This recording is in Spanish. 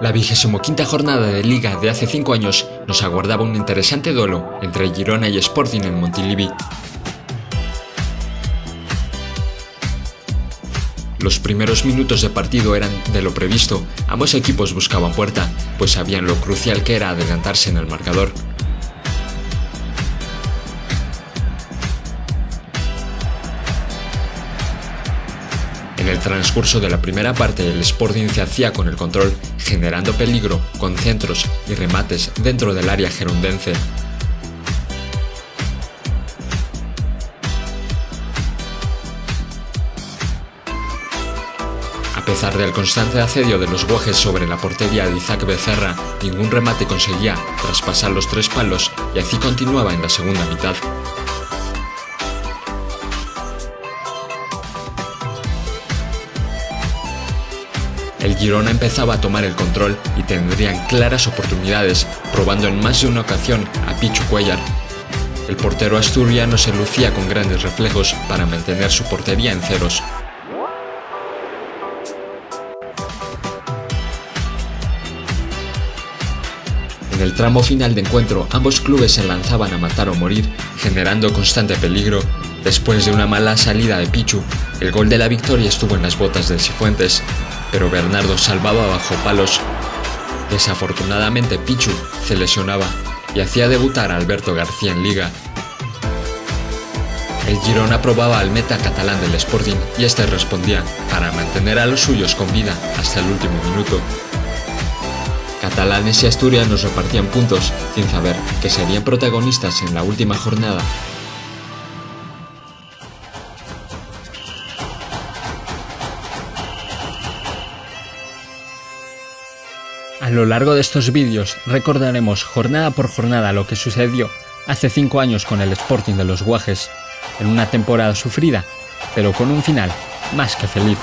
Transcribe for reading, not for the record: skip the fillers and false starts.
La 25ª jornada de Liga de hace 5 años nos aguardaba un interesante duelo entre Girona y Sporting en Montilivi. Los primeros minutos de partido eran de lo previsto, ambos equipos buscaban puerta, pues sabían lo crucial que era adelantarse en el marcador. En el transcurso de la primera parte, el Sporting se hacía con el control, generando peligro con centros y remates dentro del área gerundense. A pesar del constante asedio de los guajes sobre la portería de Isaac Becerra, ningún remate conseguía traspasar los 3 palos y así continuaba en la segunda mitad. El Girona empezaba a tomar el control y tendrían claras oportunidades, probando en más de una ocasión a Pichu Cuéllar. El portero asturiano se lucía con grandes reflejos para mantener su portería en ceros. En el tramo final de encuentro, ambos clubes se lanzaban a matar o morir, generando constante peligro. Después de una mala salida de Pichu, el gol de la victoria estuvo en las botas de Cifuentes, pero Bernardo salvaba bajo palos. Desafortunadamente Pichu se lesionaba y hacía debutar a Alberto García en Liga. El Girona probaba al meta catalán del Sporting y este respondía para mantener a los suyos con vida hasta el último minuto. Catalanes y asturianos repartían puntos sin saber que serían protagonistas en la última jornada. A lo largo de estos vídeos recordaremos jornada por jornada lo que sucedió hace 5 años con el Sporting de los Guajes, en una temporada sufrida, pero con un final más que feliz.